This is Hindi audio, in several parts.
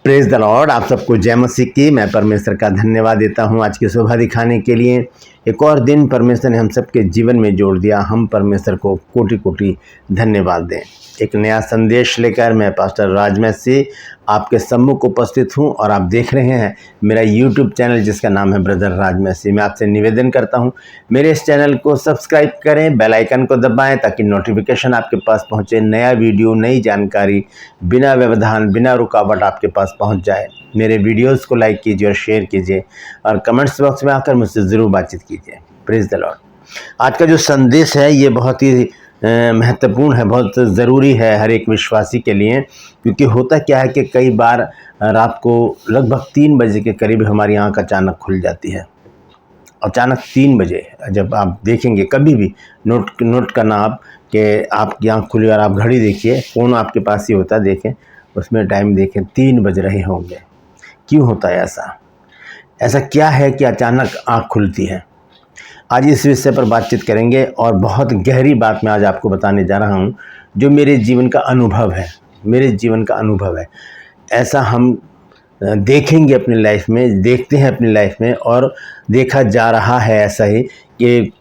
Praise the Lord. आप सबको जय मसीह की। मैं परमेश्वर का धन्यवाद देता हूं आज की शोभा दिखाने के लिए। एक और दिन परमेश्वर ने हम सबके जीवन में जोड़ दिया। हम परमेश्वर को कोटि कोटि धन्यवाद दें। एक नया संदेश लेकर मैं पास्टर राजमसी आपके सम्मुख उपस्थित हूं और आप देख रहे हैं मेरा यूट्यूब चैनल जिसका नाम है ब्रदर राजमसी। मैं आपसे निवेदन करता हूं मेरे इस चैनल को सब्सक्राइब करें, बेल आइकन को दबाएं ताकि नोटिफिकेशन आपके पास पहुंचे। नया वीडियो, नई जानकारी बिना व्यवधान, बिना रुकावट आपके पास पहुंच जाए। मेरे वीडियोस को लाइक कीजिए और शेयर कीजिए और कमेंट्स बॉक्स में आकर मुझसे ज़रूर बातचीत कीजिए। Praise the Lord. आज का जो संदेश है ये बहुत ही महत्वपूर्ण है, बहुत ज़रूरी है हर एक विश्वासी के लिए। क्योंकि होता क्या है कि कई बार रात को लगभग 3 बजे के करीब हमारी आँख अचानक खुल जाती है। अचानक 3 बजे जब आप देखेंगे, कभी भी नोट करना आप कि आपकी आँख खुली और आप घड़ी देखिए, फ़ोन आपके पास ही होता है, देखें उसमें टाइम देखें 3 बज रहे होंगे। क्यों होता है ऐसा क्या है कि अचानक आँख खुलती है? आज इस विषय पर बातचीत करेंगे और बहुत गहरी बात मैं आज आपको बताने जा रहा हूँ जो मेरे जीवन का अनुभव है। मेरे जीवन का अनुभव है। ऐसा हम देखेंगे अपनी लाइफ में, देखते हैं अपनी लाइफ में और देखा जा रहा है ऐसा ही कि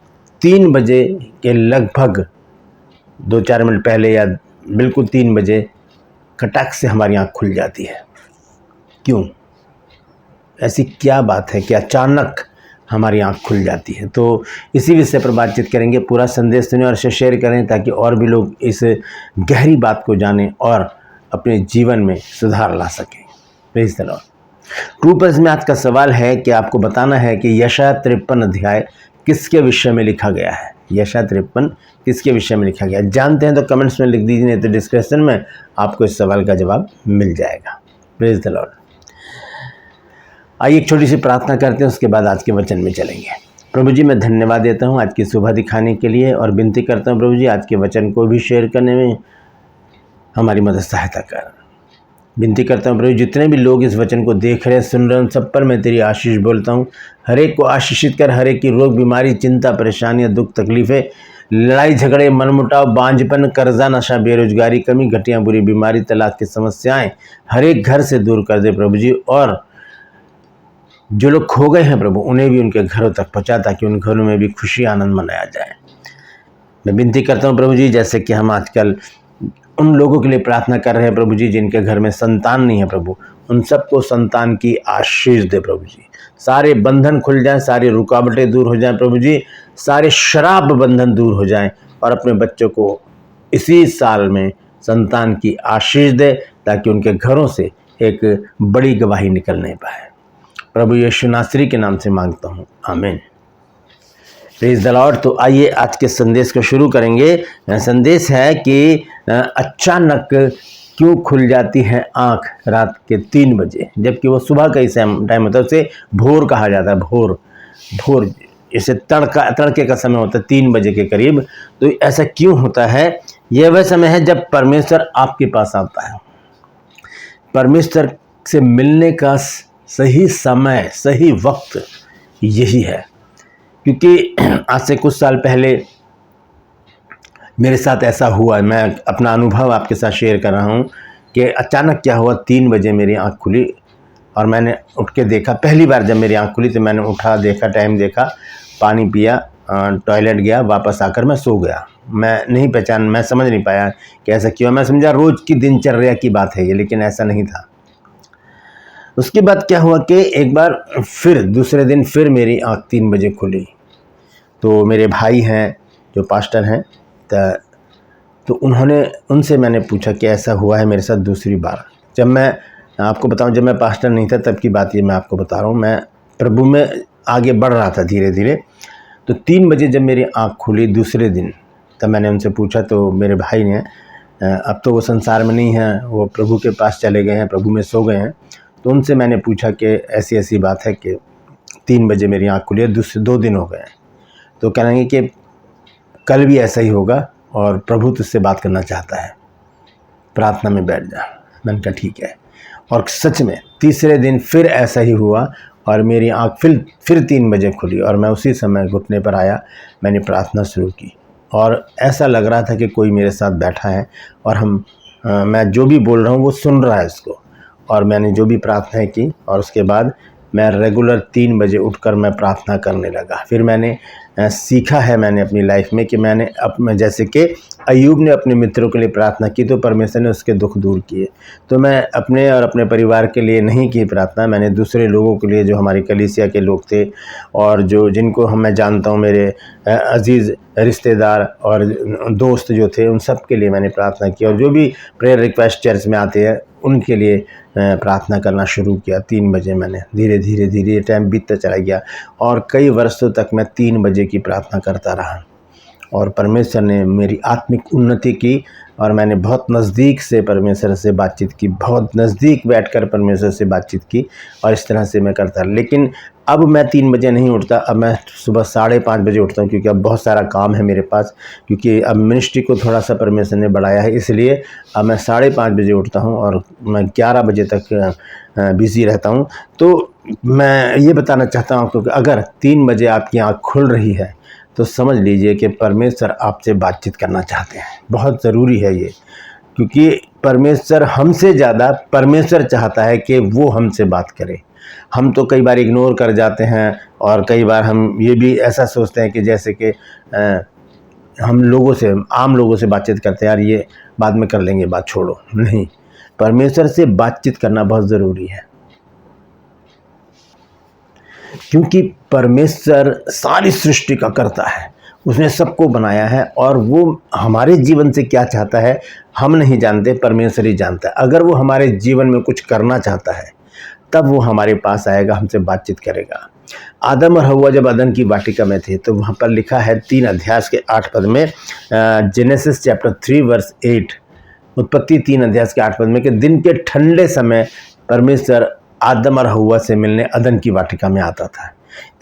3 बजे के लगभग 2-4 मिनट पहले या बिल्कुल 3 बजे खटाक से हमारी आँख खुल जाती है। क्यों? ऐसी क्या बात है कि अचानक हमारी आँख खुल जाती है? तो इसी विषय पर बातचीत करेंगे। पूरा संदेश सुनें और इसे शेयर करें ताकि और भी लोग इस गहरी बात को जानें और अपने जीवन में सुधार ला सकें। Praise the Lord. True purse में आज का सवाल है कि आपको बताना है कि यशायाह 53 अध्याय किसके विषय में लिखा गया है। यशायाह 53 किसके विषय में लिखा गया? जानते हैं तो कमेंट्स में लिख दीजिए, नहीं तो डिस्क्रिप्शन में आपको इस सवाल का जवाब मिल जाएगा। Praise the Lord. आइए एक छोटी सी प्रार्थना करते हैं, उसके बाद आज के वचन में चलेंगे। प्रभु जी, मैं धन्यवाद देता हूँ आज की सुबह दिखाने के लिए और विनती करता हूँ प्रभु जी आज के वचन को भी शेयर करने में हमारी मदद सहायता कर। विनती करता हूँ प्रभु, जितने भी लोग इस वचन को देख रहे हैं, सुन रहे हैं, सब पर मैं तेरी आशीष बोलता हूँ। हर एक को आशीषित कर। हर एक की रोग, बीमारी, चिंता, परेशानियाँ, दुख, तकलीफ़ें, लड़ाई झगड़े, मनमुटाव, बांझपन, कर्जा, नशा, बेरोजगारी, कमी, घटियाँ, बुरी बीमारी, तलाक की समस्याएं हर एक घर से दूर कर दे प्रभु जी। और जो लोग खो गए हैं प्रभु, उन्हें भी उनके घरों तक पहुँचा ताकि उन घरों में भी खुशी, आनंद मनाया जाए। मैं विनती करता हूँ प्रभु जी, जैसे कि हम आजकल उन लोगों के लिए प्रार्थना कर रहे हैं प्रभु जी जिनके घर में संतान नहीं है प्रभु, उन सबको संतान की आशीष दे प्रभु जी। सारे बंधन खुल जाएं, सारी रुकावटें दूर हो जाएं प्रभु जी, सारे शराब बंधन दूर हो जाएं और अपने बच्चों को इसी साल में संतान की आशीष दे ताकि उनके घरों से एक बड़ी गवाही निकलने पाए। प्रभु यीशु नासरी के नाम से मांगता हूँ, आमीन। Praise the Lord. तो आइए आज के संदेश को शुरू करेंगे। संदेश है कि अचानक क्यों खुल जाती है आँख रात के 3 बजे, जबकि वो सुबह का ही टाइम होता है। उसे भोर कहा जाता है। भोर इसे तड़के का समय होता है 3 बजे के करीब। तो ऐसा क्यों होता है? यह वह समय है जब परमेश्वर आपके पास आता है। परमेश्वर से मिलने का सही समय, सही वक्त यही है। क्योंकि आज से कुछ साल पहले मेरे साथ ऐसा हुआ। मैं अपना अनुभव आपके साथ शेयर कर रहा हूँ कि अचानक क्या हुआ, 3 बजे मेरी आँख खुली और मैंने उठ के देखा। पहली बार जब मेरी आँख खुली तो मैंने उठा, देखा, टाइम देखा, पानी पिया, टॉयलेट गया, वापस आकर मैं सो गया। मैं समझ नहीं पाया कि ऐसा क्यों। मैं समझा रोज़ की दिनचर्या की बात है ये, लेकिन ऐसा नहीं था। उसके बाद क्या हुआ कि एक बार फिर दूसरे दिन फिर मेरी आँख 3 बजे खुली। तो मेरे भाई हैं जो पास्टर हैं, तो उनसे मैंने पूछा कि ऐसा हुआ है मेरे साथ दूसरी बार। जब मैं आपको बताऊं, जब मैं पास्टर नहीं था तब की बात ये मैं आपको बता रहा हूँ। मैं प्रभु में आगे बढ़ रहा था धीरे धीरे। तो 3 बजे जब मेरी आँख खुली दूसरे दिन, तब मैंने उनसे पूछा। तो मेरे भाई ने, अब तो वो संसार में नहीं हैं, वो प्रभु के पास चले गए हैं, प्रभु में सो गए हैं। तो उनसे मैंने पूछा कि ऐसी ऐसी बात है कि 3 बजे मेरी आँख खुली है, 2 दिन हो गए हैं। तो कह रहे हैं कि कल भी ऐसा ही होगा और प्रभु तुझसे बात करना चाहता है, प्रार्थना में बैठ जा। मैंने कहा ठीक है। और सच में तीसरे दिन फिर ऐसा ही हुआ और मेरी आँख फिर 3 बजे खुली और मैं उसी समय घुटने पर आया, मैंने प्रार्थना शुरू की और ऐसा लग रहा था कि कोई मेरे साथ बैठा है और मैं जो भी बोल रहा हूँ वो सुन रहा है इसको। और मैंने जो भी प्रार्थनाएं की और उसके बाद मैं रेगुलर 3 बजे उठकर मैं प्रार्थना करने लगा। फिर मैंने सीखा है मैंने अपनी लाइफ में कि मैंने जैसे कि अय्यूब ने अपने मित्रों के लिए प्रार्थना की तो परमेश्वर ने उसके दुख दूर किए। तो मैं अपने और अपने परिवार के लिए नहीं की प्रार्थना, मैंने दूसरे लोगों के लिए जो हमारी कलीसिया के लोग थे और जिनको मैं जानता हूँ, मेरे अजीज़ रिश्तेदार और दोस्त जो थे, उन सब के लिए मैंने प्रार्थना की और जो भी प्रेयर रिक्वेस्ट चर्च में आते हैं उनके लिए प्रार्थना करना शुरू किया। 3 बजे मैंने धीरे धीरे टाइम बीतता चला गया और कई वर्षों तक मैं 3 बजे की प्रार्थना करता रहा और परमेश्वर ने मेरी आत्मिक उन्नति की और मैंने बहुत नज़दीक से परमेश्वर से बातचीत की, बहुत नज़दीक बैठकर परमेश्वर से बातचीत की और इस तरह से मैं करता। लेकिन अब मैं 3 बजे नहीं उठता, अब मैं सुबह 5:30 बजे उठता हूँ क्योंकि अब बहुत सारा काम है मेरे पास, क्योंकि अब मिनिस्ट्री को थोड़ा सा परमेश्वर ने बढ़ाया है, इसलिए अब मैं 5:30 बजे उठता हूँ और मैं 11 बजे तक बिज़ी रहता हूँ। तो मैं ये बताना चाहता हूँ क्योंकि अगर 3 बजे आपकी आँख खुल रही है तो समझ लीजिए कि परमेश्वर आपसे बातचीत करना चाहते हैं। बहुत ज़रूरी है ये, क्योंकि परमेश्वर हमसे ज़्यादा परमेश्वर चाहता है कि वो हमसे बात करे। हम तो कई बार इग्नोर कर जाते हैं और कई बार हम ये भी ऐसा सोचते हैं कि जैसे कि हम आम लोगों से बातचीत करते हैं, यार ये बाद में कर लेंगे, बात छोड़ो। नहीं, परमेश्वर से बातचीत करना बहुत ज़रूरी है, क्योंकि परमेश्वर सारी सृष्टि का कर्ता है, उसने सबको बनाया है और वो हमारे जीवन से क्या चाहता है हम नहीं जानते, परमेश्वर ही जानता है। अगर वो हमारे जीवन में कुछ करना चाहता है तब वो हमारे पास आएगा, हमसे बातचीत करेगा। आदम और हव्वा जब अदन की वाटिका में थे तो वहाँ पर लिखा है 3 अध्याय के 8 पद में, जेनेसिस चैप्टर 3 वर्स 8, उत्पत्ति 3 अध्याय के 8 पद में कि दिन के ठंडे समय परमेश्वर आदम और हव्वा से मिलने अदन की वाटिका में आता था।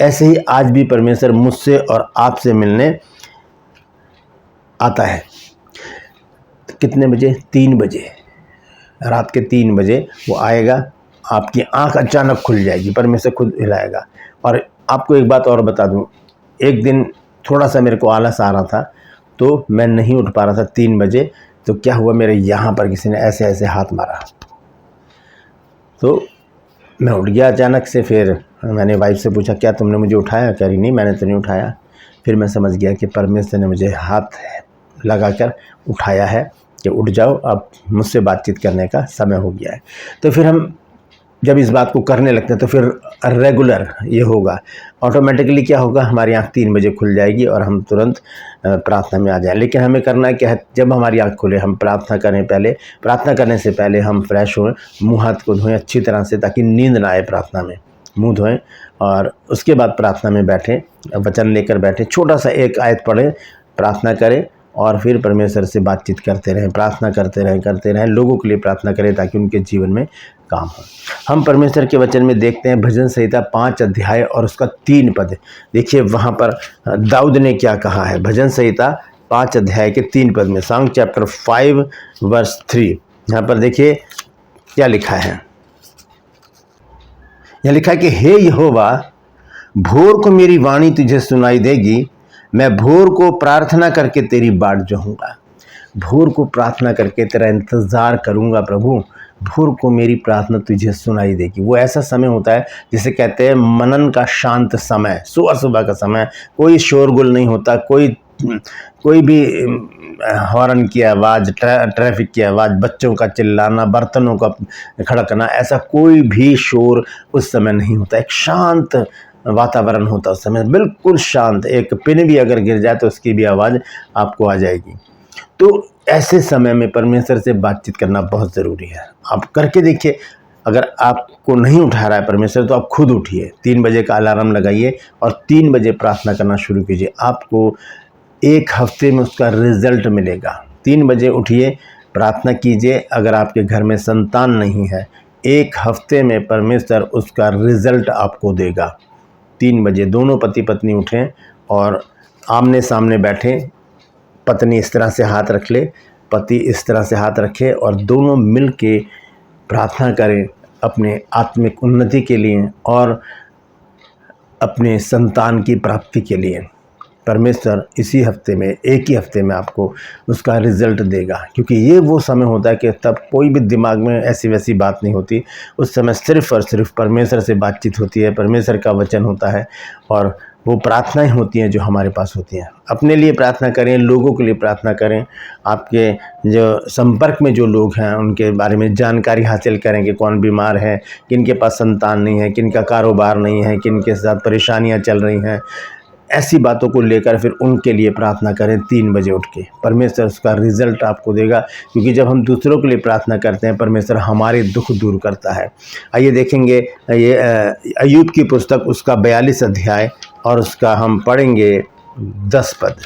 ऐसे ही आज भी परमेश्वर मुझसे और आपसे मिलने आता है। कितने बजे? 3 बजे, रात के 3 बजे वो आएगा, आपकी आंख अचानक खुल जाएगी, परमेश्वर खुद हिलाएगा। और आपको एक बात और बता दूं, एक दिन थोड़ा सा मेरे को आलस आ रहा था तो मैं नहीं उठ पा रहा था 3 बजे, तो क्या हुआ, मेरे यहाँ पर किसी ने ऐसे ऐसे हाथ मारा तो मैं उठ गया अचानक से। फिर मैंने वाइफ से पूछा, क्या तुमने मुझे उठाया? कह रही नहीं, मैंने तो नहीं उठाया। फिर मैं समझ गया कि परमेश्वर ने मुझे हाथ लगाकर उठाया है कि उठ जाओ, अब मुझसे बातचीत करने का समय हो गया है। तो फिर हम जब इस बात को करने लगते हैं तो फिर रेगुलर ये होगा, ऑटोमेटिकली क्या होगा, हमारी आँख 3 बजे खुल जाएगी और हम तुरंत प्रार्थना में आ जाएं। लेकिन हमें करना क्या है, जब हमारी आँख खुले हम प्रार्थना करने से पहले हम फ्रेश हों, मुँह हाथ को धोएं अच्छी तरह से ताकि नींद ना आए, प्रार्थना में मुँह धोएं और उसके बाद प्रार्थना में बैठें, वचन लेकर बैठें, छोटा सा एक आयत पढ़ें, प्रार्थना करें और फिर परमेश्वर से बातचीत करते रहें, प्रार्थना करते रहें, लोगों के लिए प्रार्थना करें ताकि उनके जीवन में काम हो। हम परमेश्वर के वचन में देखते हैं भजन संहिता 5 अध्याय और उसका 3 पद। देखिए वहाँ पर दाऊद ने क्या कहा है, भजन संहिता 5 अध्याय के 3 पद में, सॉन्ग चैप्टर 5 वर्स 3। यहाँ पर देखिए क्या लिखा है, यहाँ लिखा है कि हे यहोवा, भोर को मेरी वाणी तुझे सुनाई देगी, मैं भोर को प्रार्थना करके तेरी बाट जोहूँगा। भोर को प्रार्थना करके तेरा इंतज़ार करूँगा प्रभु, भोर को मेरी प्रार्थना तुझे सुनाई देगी। वो ऐसा समय होता है जिसे कहते हैं मनन का शांत समय, सुबह का समय, कोई शोरगुल नहीं होता, कोई भी हॉर्न की आवाज़, ट्रैफिक की आवाज़, बच्चों का चिल्लाना, बर्तनों का खड़कना, ऐसा कोई भी शोर उस समय नहीं होता। एक शांत वातावरण होता उस समय, बिल्कुल शांत, एक पिन भी अगर गिर जाए तो उसकी भी आवाज़ आपको आ जाएगी। तो ऐसे समय में परमेश्वर से बातचीत करना बहुत ज़रूरी है। आप करके देखिए, अगर आपको नहीं उठा रहा है परमेश्वर तो आप खुद उठिए, 3 बजे का अलार्म लगाइए और 3 बजे प्रार्थना करना शुरू कीजिए। आपको 1 हफ्ते में उसका रिजल्ट मिलेगा। 3 बजे उठिए, प्रार्थना कीजिए। अगर आपके घर में संतान नहीं है, 1 हफ्ते में परमेश्वर उसका रिजल्ट आपको देगा। 3 बजे दोनों पति पत्नी उठें और आमने सामने बैठें, पत्नी इस तरह से हाथ रख ले, पति इस तरह से हाथ रखे और दोनों मिल के प्रार्थना करें अपने आत्मिक उन्नति के लिए और अपने संतान की प्राप्ति के लिए। परमेश्वर इसी हफ्ते में, एक ही हफ्ते में आपको उसका रिज़ल्ट देगा, क्योंकि ये वो समय होता है कि तब कोई भी दिमाग में ऐसी वैसी बात नहीं होती। उस समय सिर्फ़ और सिर्फ परमेश्वर से बातचीत होती है, परमेश्वर का वचन होता है और वो प्रार्थनाएं होती हैं जो हमारे पास होती हैं। अपने लिए प्रार्थना करें, लोगों के लिए प्रार्थना करें, आपके जो संपर्क में जो लोग हैं उनके बारे में जानकारी हासिल करें कि कौन बीमार है, किनके पास संतान नहीं है, किनका कारोबार नहीं है, किनके साथ परेशानियां चल रही हैं। ऐसी बातों को लेकर फिर उनके लिए प्रार्थना करें 3 बजे उठ के। परमेश्वर उसका रिज़ल्ट आपको देगा, क्योंकि जब हम दूसरों के लिए प्रार्थना करते हैं परमेश्वर हमारे दुख दूर करता है। आइए देखेंगे ये अय्यूब की पुस्तक, उसका 42 अध्याय और उसका हम पढ़ेंगे 10 पद।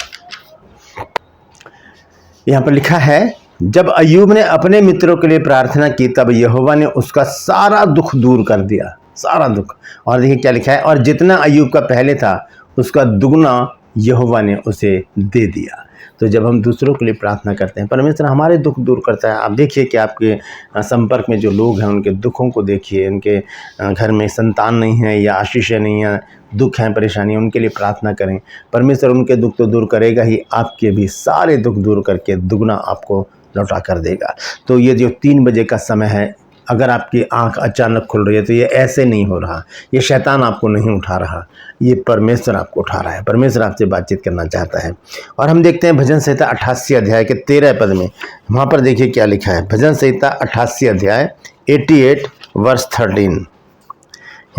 यहाँ पर लिखा है, जब अय्यूब ने अपने मित्रों के लिए प्रार्थना की तब यहोवा ने उसका सारा दुख दूर कर दिया, सारा दुख। और देखिए क्या लिखा है, और जितना अय्यूब का पहले था उसका दुगना यहोवा ने उसे दे दिया। तो जब हम दूसरों के लिए प्रार्थना करते हैं परमेश्वर हमारे दुख दूर करता है। आप देखिए कि आपके संपर्क में जो लोग हैं उनके दुखों को देखिए, उनके घर में संतान नहीं है या आशीषें नहीं है, दुख हैं, परेशानी, उनके लिए प्रार्थना करें। परमेश्वर उनके दुख तो दूर करेगा ही, आपके भी सारे दुख दूर करके दुगना आपको लौटा कर देगा। तो ये जो 3 बजे का समय है, अगर आपकी आंख अचानक खुल रही है तो ये ऐसे नहीं हो रहा, ये शैतान आपको नहीं उठा रहा, ये परमेश्वर आपको उठा रहा है। परमेश्वर आपसे बातचीत करना चाहता है। और हम देखते हैं भजन संहिता 88 अध्याय के 13 पद में, वहाँ पर देखिए क्या लिखा है। भजन संहिता 88 अध्याय 88 वर्स 13,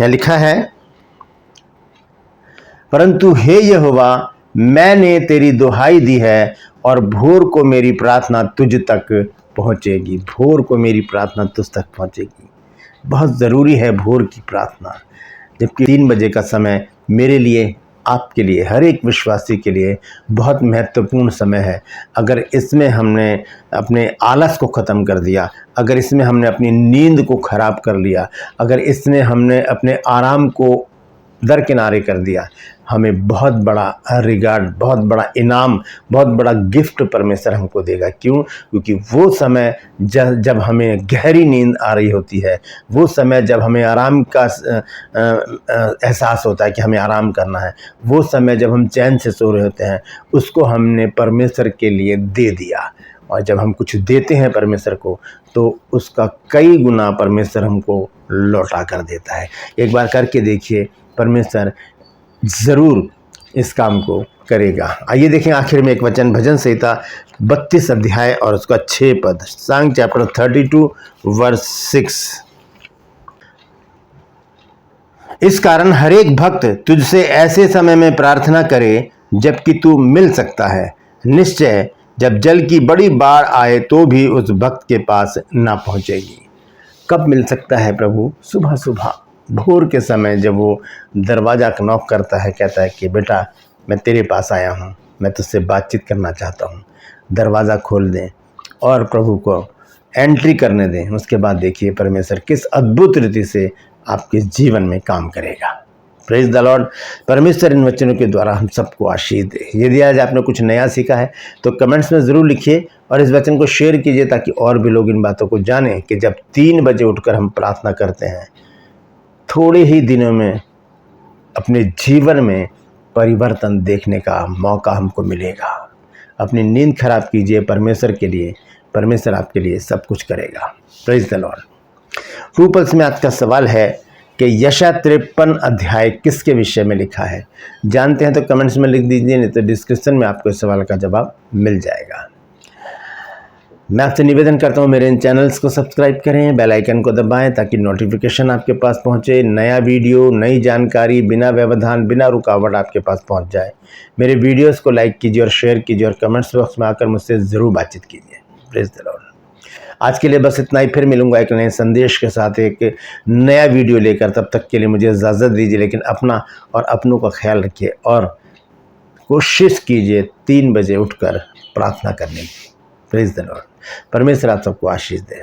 यहाँ लिखा है, परंतु हे यहोवा मैंने तेरी दुहाई दी है और भोर को मेरी प्रार्थना तुझ तक पहुँचेगी। भोर को मेरी प्रार्थना तुझ तक पहुँचेगी। बहुत ज़रूरी है भोर की प्रार्थना, जबकि 3 बजे का समय मेरे लिए, आपके लिए, हर एक विश्वासी के लिए बहुत महत्वपूर्ण समय है। अगर इसमें हमने अपने आलस को ख़त्म कर दिया, अगर इसमें हमने अपनी नींद को ख़राब कर लिया, अगर इसमें हमने अपने आराम को दरकिनारे कर दिया, हमें बहुत बड़ा रिगार्ड, बहुत बड़ा इनाम, बहुत बड़ा गिफ्ट परमेश्वर हमको देगा। क्यों? क्योंकि वो समय जब हमें गहरी नींद आ रही होती है, वो समय जब हमें आराम का एहसास होता है कि हमें आराम करना है, वो समय जब हम चैन से सो रहे होते हैं, उसको हमने परमेश्वर के लिए दे दिया। और जब हम कुछ देते हैं परमेश्वर को तो उसका कई गुना परमेश्वर हमको लौटा कर देता है। एक बार करके देखिए, परमेश्वर ज़रूर इस काम को करेगा। आइए देखें आखिर में एक वचन, भजन संहिता 32 अध्याय और उसका 6 पद, सॉन्ग चैप्टर 32 वर्स 6। इस कारण हर एक भक्त तुझसे ऐसे समय में प्रार्थना करे जबकि तू मिल सकता है। निश्चय जब जल की बड़ी बाढ़ आए तो भी उस भक्त के पास ना पहुंचेगी। कब मिल सकता है प्रभु? सुबह सुबह, भोर के समय, जब वो दरवाज़ा नॉक करता है, कहता है कि बेटा मैं तेरे पास आया हूँ, मैं तुझसे बातचीत करना चाहता हूँ। दरवाज़ा खोल दें और प्रभु को एंट्री करने दें। उसके बाद देखिए परमेश्वर किस अद्भुत रीति से आपके जीवन में काम करेगा। Praise the Lord. परमेश्वर इन वचनों के द्वारा हम सबको आशीष दे। यदि आज आपने कुछ नया सीखा है तो कमेंट्स में ज़रूर लिखिए और इस वचन को शेयर कीजिए ताकि और भी लोग इन बातों को जानें कि जब 3 बजे उठकर हम प्रार्थना करते हैं, थोड़े ही दिनों में अपने जीवन में परिवर्तन देखने का मौका हमको मिलेगा। अपनी नींद खराब कीजिए परमेश्वर के लिए, परमेश्वर आपके लिए सब कुछ करेगा। Praise the Lord. True pulse में आज का सवाल है कि यशाया 53 अध्याय किसके विषय में लिखा है? जानते हैं तो कमेंट्स में लिख दीजिए, नहीं तो डिस्क्रिप्शन में आपको इस सवाल का जवाब मिल जाएगा। मैं आपसे निवेदन करता हूं मेरे इन चैनल्स को सब्सक्राइब करें, बेल आइकन को दबाएं ताकि नोटिफिकेशन आपके पास पहुंचे, नया वीडियो, नई जानकारी बिना व्यवधान, बिना रुकावट आपके पास पहुंच जाए। मेरे वीडियोस को लाइक कीजिए और शेयर कीजिए और कमेंट्स बॉक्स में आकर मुझसे ज़रूर बातचीत कीजिए। Praise the Lord. आज के लिए बस इतना ही, फिर मिलूंगा एक नए संदेश के साथ, एक नया वीडियो लेकर। तब तक के लिए मुझे इजाज़त दीजिए, लेकिन अपना और अपनों का ख्याल रखिए और कोशिश कीजिए 3 बजे उठकर प्रार्थना करने की। Praise the Lord. परमेश्वर आप सबको आशीष दे।